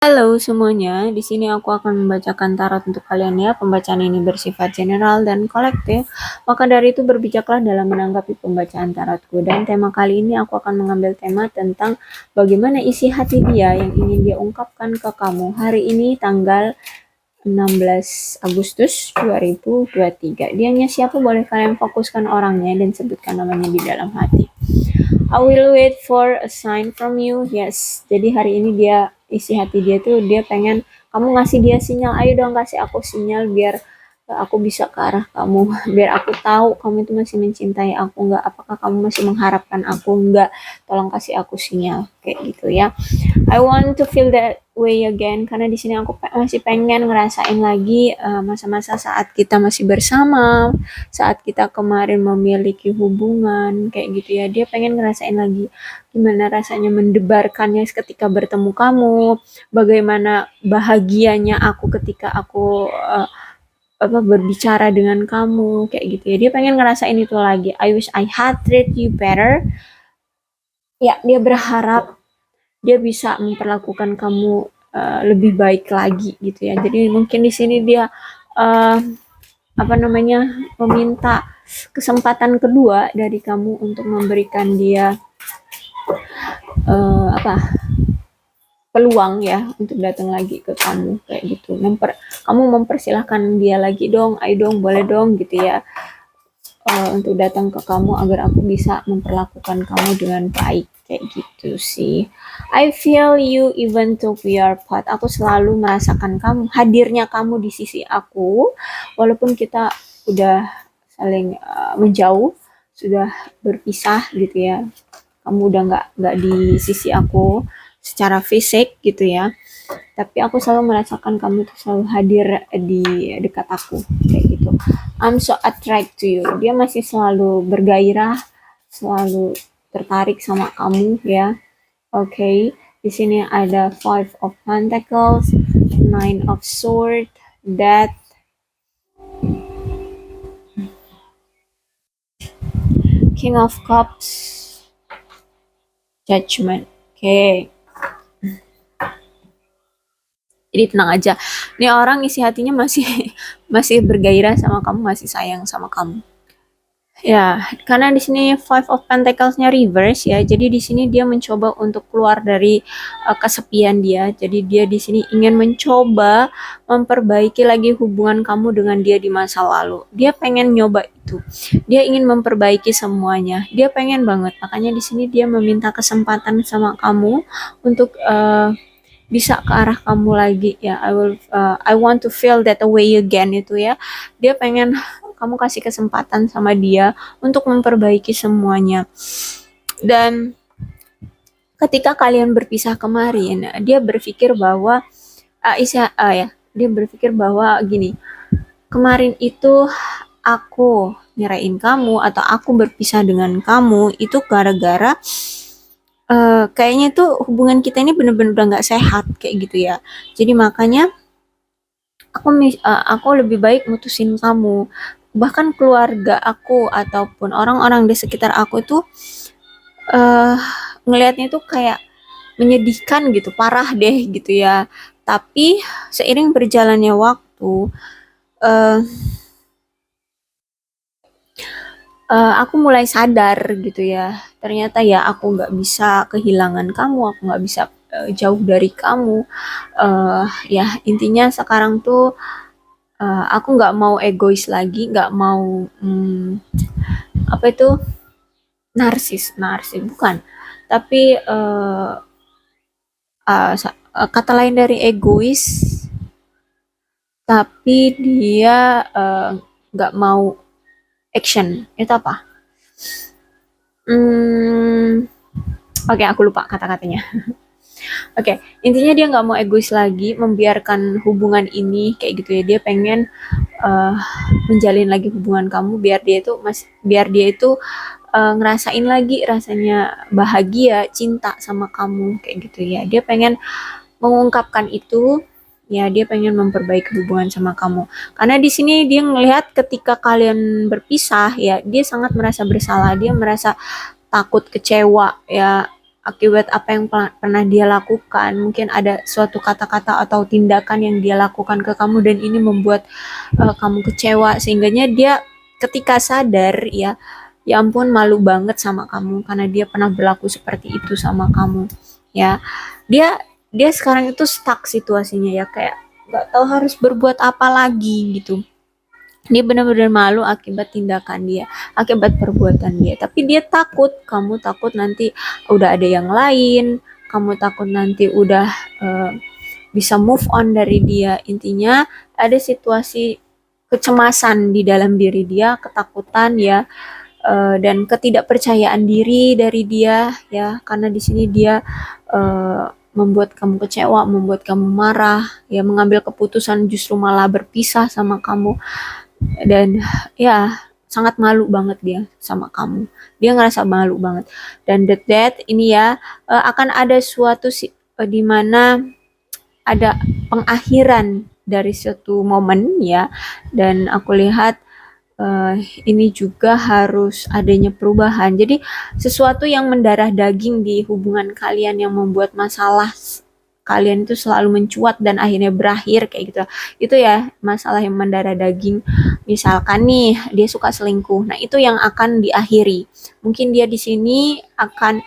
Halo semuanya, di sini aku akan membacakan tarot untuk kalian ya. Pembacaan ini bersifat general dan kolektif, maka dari itu berbijaklah dalam menanggapi pembacaan tarotku. Dan tema kali ini aku akan mengambil tema tentang bagaimana isi hati dia yang ingin dia ungkapkan ke kamu hari ini tanggal 16 Agustus 2023. Dianya siapa, boleh kalian fokuskan orangnya dan sebutkan namanya di dalam hati. I will wait for a sign from you. Yes. Jadi hari ini dia isi hati dia tuh dia pengen kamu ngasih dia sinyal. Ayo dong kasih aku sinyal biar aku bisa ke arah kamu. Biar aku tahu kamu itu masih mencintai aku nggak. Apakah kamu masih mengharapkan aku nggak? Tolong kasih aku sinyal kayak gitu ya. I want to feel that way again karena di sini aku masih pengen ngerasain lagi masa-masa saat kita masih bersama, saat kita kemarin memiliki hubungan kayak gitu ya. Dia pengen ngerasain lagi gimana rasanya mendebarkannya ketika bertemu kamu, bagaimana bahagianya aku ketika aku berbicara dengan kamu kayak gitu ya. Dia pengen ngerasain itu lagi. I wish I had treat you better. Ya, dia berharap dia bisa memperlakukan kamu lebih baik lagi gitu ya. Jadi mungkin di sini dia uh, apa namanya meminta kesempatan kedua dari kamu untuk memberikan dia apa peluang ya untuk datang lagi ke kamu kayak gitu. Kamu mempersilahkan dia lagi dong, ayo dong, boleh dong gitu ya, untuk datang ke kamu agar aku bisa memperlakukan kamu dengan baik kayak gitu sih. I feel you even though we are apart. Aku selalu merasakan kamu, hadirnya kamu di sisi aku walaupun kita udah saling menjauh, sudah berpisah gitu ya. Kamu udah nggak di sisi aku secara fisik gitu ya, tapi aku selalu merasakan kamu tuh selalu hadir di dekat aku kayak gitu. I'm so attracted to you. Dia masih selalu bergairah, selalu tertarik sama kamu ya. Oke, okay. Di sini ada Five of Pentacles, Nine of Swords, Death, King of Cups, Judgment. Oke. Okay. Jadi tenang aja. Ini orang isi hatinya masih masih bergairah sama kamu, masih sayang sama kamu. Ya, karena di sini Five of Pentacles-nya reverse ya. Jadi di sini dia mencoba untuk keluar dari kesepian dia. Jadi dia di sini ingin mencoba memperbaiki lagi hubungan kamu dengan dia di masa lalu. Dia pengen nyoba itu. Dia ingin memperbaiki semuanya. Dia pengen banget. Makanya di sini dia meminta kesempatan sama kamu untuk bisa ke arah kamu lagi ya. I want to feel that way again itu ya. Dia pengen kamu kasih kesempatan sama dia untuk memperbaiki semuanya. Dan ketika kalian berpisah kemarin, dia berpikir bahwa dia berpikir bahwa gini, kemarin itu aku nyerahin kamu atau aku berpisah dengan kamu itu gara-gara kayaknya tuh hubungan kita ini bener-bener udah nggak sehat kayak gitu ya. Jadi makanya aku lebih baik mutusin kamu. Bahkan keluarga aku ataupun orang-orang di sekitar aku tuh uh, ngelihatnya tuh kayak menyedihkan gitu, parah deh gitu ya. Tapi seiring berjalannya waktu, uh, aku mulai sadar gitu ya. Ternyata ya aku nggak bisa kehilangan kamu, aku nggak bisa jauh dari kamu. Ya intinya sekarang tuh aku nggak mau egois lagi, nggak mau apa itu narsis, narsis bukan. Tapi kata lain dari egois, tapi dia nggak mau action. Itu apa? Oke, aku lupa kata-katanya. Oke, intinya dia nggak mau egois lagi, membiarkan hubungan ini kayak gitu ya. Dia pengen uh, menjalin lagi hubungan kamu biar dia itu ngerasain lagi rasanya bahagia, cinta sama kamu kayak gitu ya. Dia pengen mengungkapkan itu, ya dia pengen memperbaiki hubungan sama kamu. Karena di sini dia ngelihat ketika kalian berpisah ya, dia sangat merasa bersalah, dia merasa takut kecewa ya akibat apa yang pernah dia lakukan. Mungkin ada suatu kata-kata atau tindakan yang dia lakukan ke kamu dan ini membuat kamu kecewa, sehingganya dia ketika sadar ya, ya ampun malu banget sama kamu karena dia pernah berlaku seperti itu sama kamu ya. Dia dia sekarang itu stuck situasinya ya, kayak nggak tahu harus berbuat apa lagi gitu. Dia benar-benar malu akibat tindakan dia, akibat perbuatan dia. Tapi dia takut, kamu takut nanti udah ada yang lain, kamu takut nanti udah uh, bisa move on dari dia. Intinya ada situasi kecemasan di dalam diri dia, ketakutan ya, dan ketidakpercayaan diri dari dia ya, karena di sini dia membuat kamu kecewa, membuat kamu marah, ya mengambil keputusan justru malah berpisah sama kamu dan ya sangat malu banget dia sama kamu. Dia ngerasa malu banget. Dan that ini ya akan ada suatu di mana ada pengakhiran dari suatu momen ya. Dan aku lihat ini juga harus adanya perubahan. Jadi sesuatu yang mendarah daging di hubungan kalian yang membuat masalah kalian itu selalu mencuat dan akhirnya berakhir kayak gitu. Itu ya masalah yang mendarah daging. Misalkan nih dia suka selingkuh. Nah, itu yang akan diakhiri. Mungkin dia di sini akan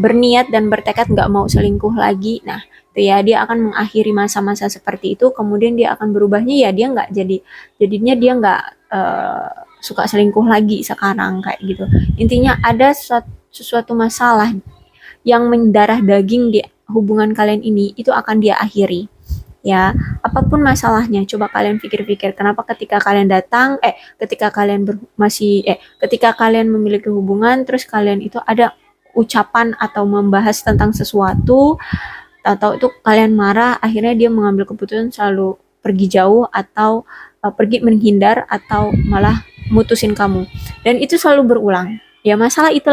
berniat dan bertekad nggak mau selingkuh lagi. Nah, itu ya dia akan mengakhiri masa-masa seperti itu. Kemudian dia akan berubahnya ya dia nggak jadinya dia nggak suka selingkuh lagi sekarang kayak gitu. Intinya ada sesuatu masalah yang mendarah daging di hubungan kalian ini itu akan dia akhiri ya. Apapun masalahnya, coba kalian pikir-pikir kenapa ketika kalian datang ketika kalian ketika kalian memiliki hubungan terus kalian itu ada ucapan atau membahas tentang sesuatu atau itu kalian marah, akhirnya dia mengambil keputusan selalu pergi jauh atau pergi menghindar atau malah mutusin kamu, dan itu selalu berulang ya, masalah itu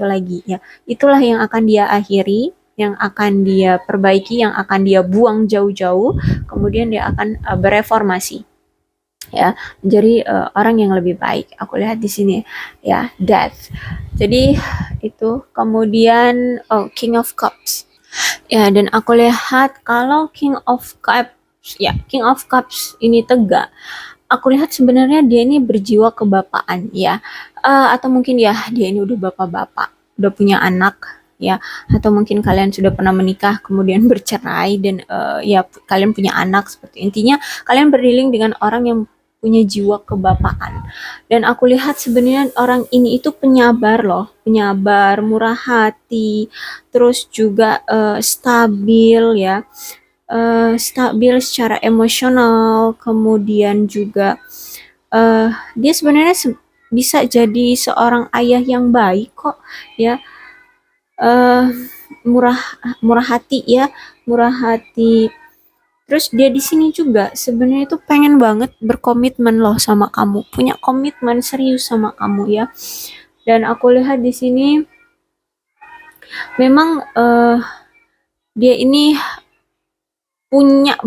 lagi ya. Itulah yang akan dia akhiri, yang akan dia perbaiki, yang akan dia buang jauh-jauh, kemudian dia akan bereformasi ya, menjadi orang yang lebih baik. Aku lihat di sini ya, death. Jadi itu kemudian King of Cups. Ya, dan aku lihat kalau King of Cups, ya King of Cups ini tegak. Aku lihat sebenarnya dia ini berjiwa kebapaan ya. Atau mungkin ya dia ini udah bapak-bapak, udah punya anak ya. Atau mungkin kalian sudah pernah menikah kemudian bercerai dan ya kalian punya anak seperti. Intinya kalian berdilin dengan orang yang punya jiwa kebapaan. Dan aku lihat sebenarnya orang ini itu penyabar loh, penyabar, murah hati, terus juga stabil ya, stabil secara emosional, kemudian juga dia sebenarnya bisa jadi seorang ayah yang baik kok ya, uh, murah murah hati ya, murah hati. Terus dia di sini juga sebenarnya itu pengen banget berkomitmen loh sama kamu, punya komitmen serius sama kamu ya. Dan aku lihat di sini memang dia ini punya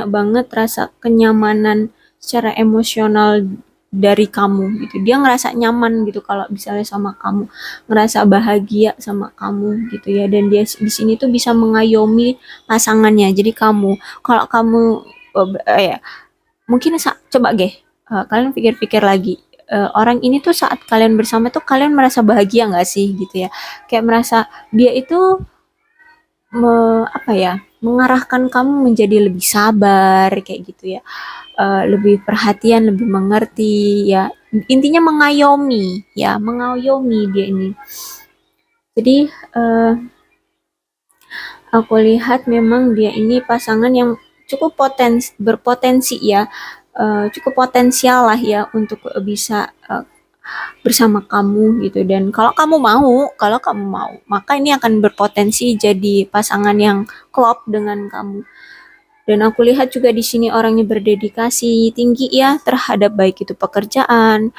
banget rasa kenyamanan secara emosional dari kamu gitu. Dia ngerasa nyaman gitu kalau misalnya sama kamu, ngerasa bahagia sama kamu gitu ya. Dan dia di sini tuh bisa mengayomi pasangannya. Jadi kalau kamu ya mungkin coba kalian pikir-pikir lagi. Orang ini tuh saat kalian bersama tuh kalian merasa bahagia nggak sih gitu ya? Kayak merasa dia itu apa ya, mengarahkan kamu menjadi lebih sabar kayak gitu ya, lebih perhatian, lebih mengerti ya, intinya mengayomi ya, mengayomi dia ini. Jadi aku lihat memang dia ini pasangan yang cukup berpotensi ya, cukup potensial lah ya untuk bisa bersama kamu gitu. Dan kalau kamu mau maka ini akan berpotensi jadi pasangan yang klop dengan kamu. Dan aku lihat juga di sini orangnya berdedikasi tinggi ya terhadap baik itu pekerjaan,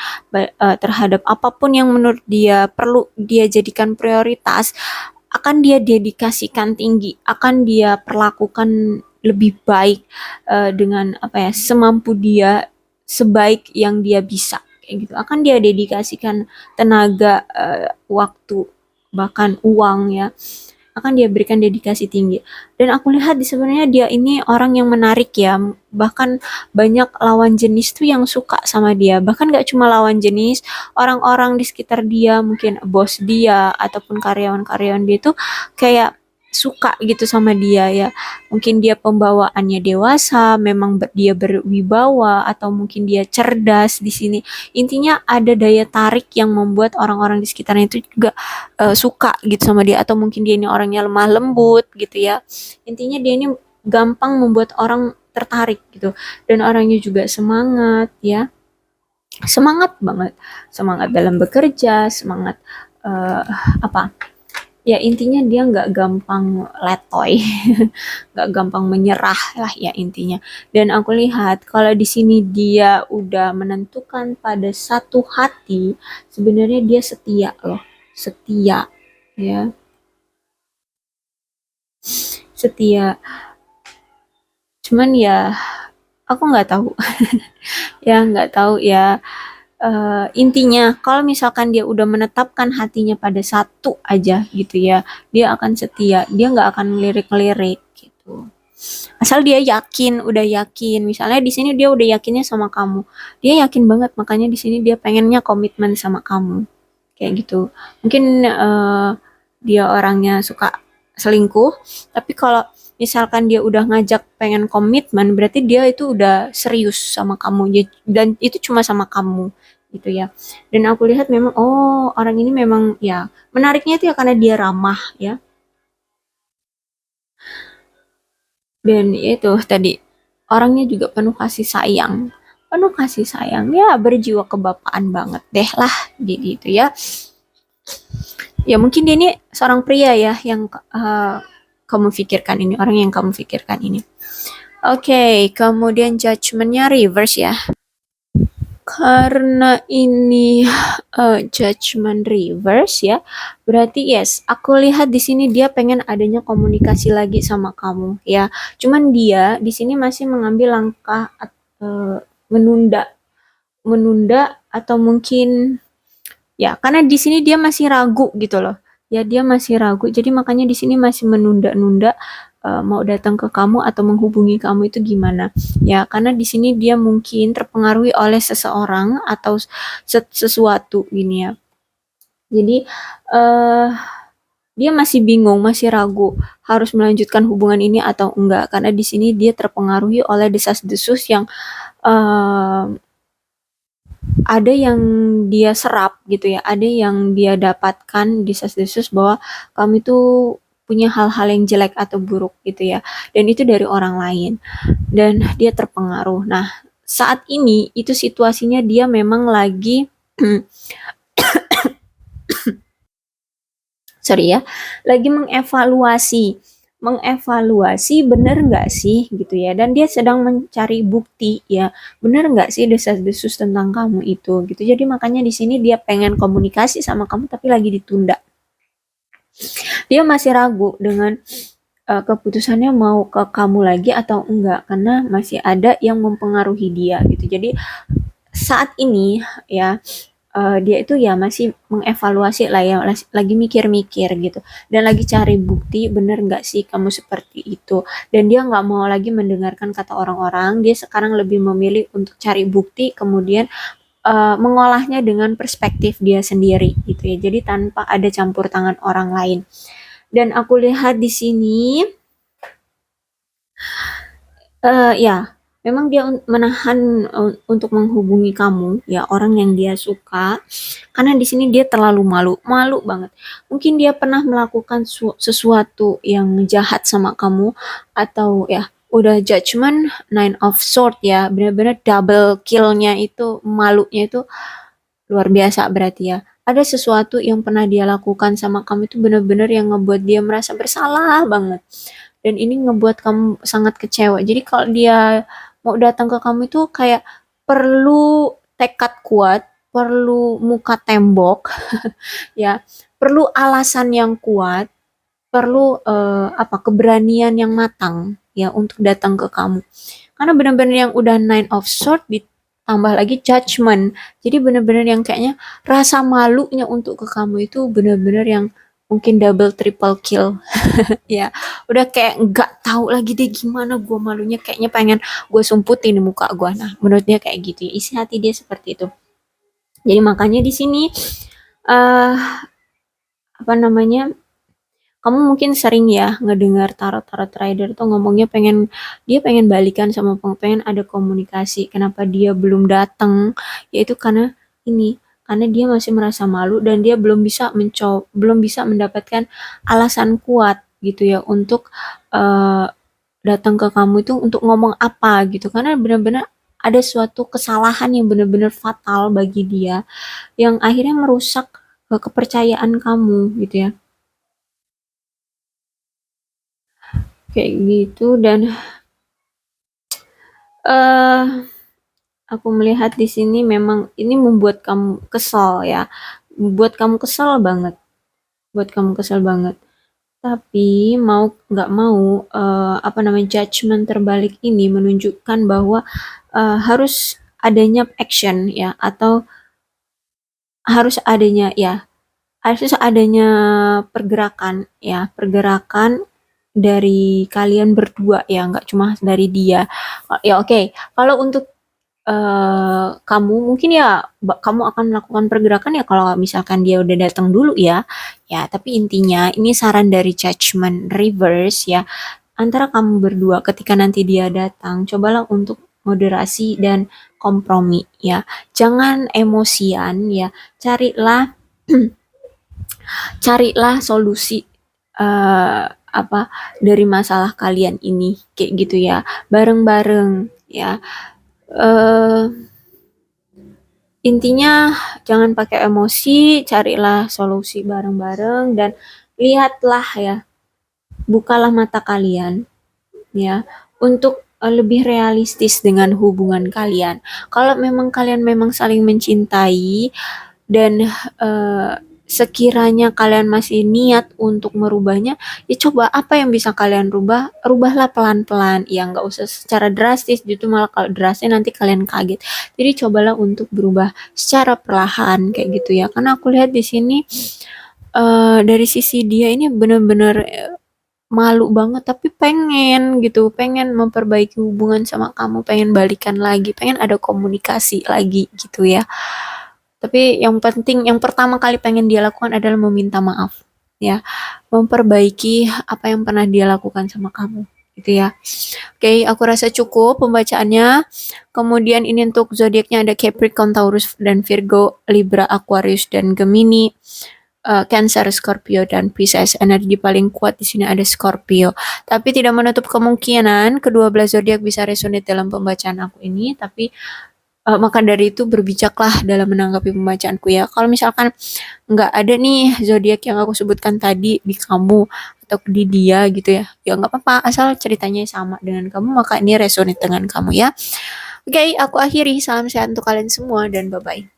terhadap apapun yang menurut dia perlu dia jadikan prioritas, akan dia dedikasikan tinggi, akan dia perlakukan lebih baik dengan apa ya, semampu dia, sebaik yang dia bisa kayak gitu. Akan dia dedikasikan tenaga, waktu bahkan uang ya, akan dia berikan dedikasi tinggi. Dan aku lihat sebenarnya dia ini orang yang menarik ya, bahkan banyak lawan jenis tuh yang suka sama dia. Bahkan gak cuma lawan jenis, orang-orang di sekitar dia, mungkin bos dia ataupun karyawan-karyawan dia tuh kayak suka gitu sama dia ya. Mungkin dia pembawaannya dewasa, memang dia berwibawa atau mungkin dia cerdas di sini. Intinya ada daya tarik yang membuat orang-orang di sekitarnya itu juga suka gitu sama dia, atau mungkin dia ini orangnya lemah lembut gitu ya. Intinya dia ini gampang membuat orang tertarik gitu, dan orangnya juga semangat ya, semangat banget, semangat dalam bekerja, semangat uh, apa ya, intinya dia nggak gampang letoy, nggak gampang menyerah lah ya intinya. Dan aku lihat kalau di sini dia udah menentukan pada satu hati, sebenarnya dia setia loh, setia ya, setia. Cuman ya aku nggak tahu, ya nggak tahu ya. Intinya kalau misalkan dia udah menetapkan hatinya pada satu aja gitu ya, dia akan setia, dia nggak akan ngelirik-ngelirik gitu. Asal dia yakin, udah yakin. Misalnya di sini dia udah yakinnya sama kamu, dia yakin banget, makanya di sini dia pengennya komitmen sama kamu kayak gitu. Mungkin dia orangnya suka selingkuh, tapi kalau misalkan dia udah ngajak pengen komitmen, berarti dia itu udah serius sama kamu, dan itu cuma sama kamu gitu ya. Dan aku lihat memang, oh orang ini memang ya menariknya itu ya karena dia ramah ya, dan itu tadi orangnya juga penuh kasih sayang, penuh kasih sayang ya, berjiwa kebapaan banget deh lah gitu ya. Ya mungkin dia ini seorang pria ya yang kamu pikirkan ini, orang yang kamu pikirkan ini. Oke, kemudian judgementnya reverse ya. Karena ini judgment reverse ya, berarti yes, aku lihat di sini dia pengen adanya komunikasi lagi sama kamu ya. Cuman dia di sini masih mengambil langkah menunda, menunda atau mungkin ya, karena di sini dia masih ragu gitu loh. Ya, dia masih ragu. Jadi makanya di sini masih menunda-nunda mau datang ke kamu atau menghubungi kamu itu gimana. Ya, karena di sini dia mungkin terpengaruhi oleh seseorang atau sesuatu gini ya. Jadi eh dia masih bingung, masih ragu harus melanjutkan hubungan ini atau enggak, karena di sini dia terpengaruhi oleh desas-desus yang eh ada yang dia serap gitu ya, ada yang dia dapatkan desas-desus bahwa kamu itu punya hal-hal yang jelek atau buruk gitu ya, dan itu dari orang lain, dan dia terpengaruh. Nah, saat ini itu situasinya dia memang lagi sorry ya, lagi mengevaluasi, mengevaluasi bener nggak sih gitu ya, dan dia sedang mencari bukti ya, bener nggak sih desas-desus tentang kamu itu gitu. Jadi makanya di sini dia pengen komunikasi sama kamu tapi lagi ditunda. Dia masih ragu dengan keputusannya mau ke kamu lagi atau enggak, karena masih ada yang mempengaruhi dia gitu. Jadi saat ini ya dia itu ya masih mengevaluasi lah ya, lagi mikir-mikir gitu, dan lagi cari bukti bener nggak sih kamu seperti itu, dan dia nggak mau lagi mendengarkan kata orang-orang. Dia sekarang lebih memilih untuk cari bukti, kemudian mengolahnya dengan perspektif dia sendiri gitu ya, jadi tanpa ada campur tangan orang lain. Dan aku lihat di sini ya, memang dia menahan untuk menghubungi kamu, ya orang yang dia suka, karena di sini dia terlalu malu, malu banget. Mungkin dia pernah melakukan sesuatu yang jahat sama kamu, atau ya udah judgment nine of sword ya, benar-benar double killnya itu, malunya itu luar biasa berarti ya. Ada sesuatu yang pernah dia lakukan sama kamu itu benar-benar yang ngebuat dia merasa bersalah banget, dan ini ngebuat kamu sangat kecewa. Jadi kalau dia mau datang ke kamu itu kayak perlu tekad kuat, perlu muka tembok, ya, perlu alasan yang kuat, perlu keberanian yang matang ya untuk datang ke kamu. Karena benar-benar yang udah nine of sword ditambah lagi judgment. Jadi benar-benar yang kayaknya rasa malunya untuk ke kamu itu benar-benar yang mungkin double triple kill. Ya, udah kayak nggak tahu lagi deh gimana gue malunya, kayaknya pengen gue sumputin di muka gue. Nah, menurut dia kayak gitu ya, isi hati dia seperti itu. Jadi makanya di sini eh apa namanya, kamu mungkin sering ya ngedengar tarot-tarot trader tuh ngomongnya dia pengen balikan sama pengen ada komunikasi. Kenapa dia belum datang? Yaitu karena ini, karena dia masih merasa malu dan dia belum bisa mendapatkan alasan kuat gitu ya untuk eh, datang ke kamu itu untuk ngomong apa gitu. Karena benar-benar ada suatu kesalahan yang benar-benar fatal bagi dia yang akhirnya merusak kepercayaan kamu gitu ya. Kayak gitu dan eh aku melihat di sini memang ini membuat kamu kesal ya. Membuat kamu kesal banget. Buat kamu kesal banget. Tapi mau nggak mau apa namanya judgment terbalik ini menunjukkan bahwa harus adanya action ya atau harus adanya ya harus adanya pergerakan ya pergerakan dari kalian berdua ya nggak cuma dari dia ya oke. Kalau untuk kamu mungkin ya kamu akan melakukan pergerakan ya kalau misalkan dia udah datang dulu ya. Ya, tapi intinya ini saran dari Judgment Reverse ya. Antara kamu berdua ketika nanti dia datang, cobalah untuk moderasi dan kompromi ya. Jangan emosian ya. Carilah carilah solusi apa dari masalah kalian ini kayak gitu ya. Bareng-bareng ya. eh Intinya jangan pakai emosi, carilah solusi bareng-bareng dan lihatlah ya, bukalah mata kalian ya untuk lebih realistis dengan hubungan kalian. Kalau memang kalian memang saling mencintai dan eh, sekiranya kalian masih niat untuk merubahnya, ya coba apa yang bisa kalian rubah, rubahlah pelan-pelan. Ya nggak usah secara drastis, justru malah kalau drastis nanti kalian kaget. Jadi cobalah untuk berubah secara perlahan kayak gitu ya. Karena aku lihat di sini dari sisi dia ini benar-benar malu banget tapi pengen gitu, pengen memperbaiki hubungan sama kamu, pengen balikan lagi, pengen ada komunikasi lagi gitu ya. Tapi yang penting, yang pertama kali pengen dia lakukan adalah meminta maaf ya, memperbaiki apa yang pernah dia lakukan sama kamu gitu ya. Oke, aku rasa cukup pembacaannya. Kemudian ini untuk zodiaknya ada Capricorn, Taurus dan Virgo, Libra, Aquarius dan Gemini, Cancer, Scorpio dan Pisces. Energi paling kuat di sini ada Scorpio. Tapi tidak menutup kemungkinan kedua belas zodiak bisa resonate dalam pembacaan aku ini. Tapi maka dari itu berbijaklah dalam menanggapi pembacaanku ya. Kalau misalkan nggak ada nih zodiak yang aku sebutkan tadi di kamu atau di dia gitu ya, ya nggak apa-apa. Asal ceritanya sama dengan kamu, maka ini resonate dengan kamu ya. Oke, aku akhiri. Salam sehat untuk kalian semua dan bye-bye.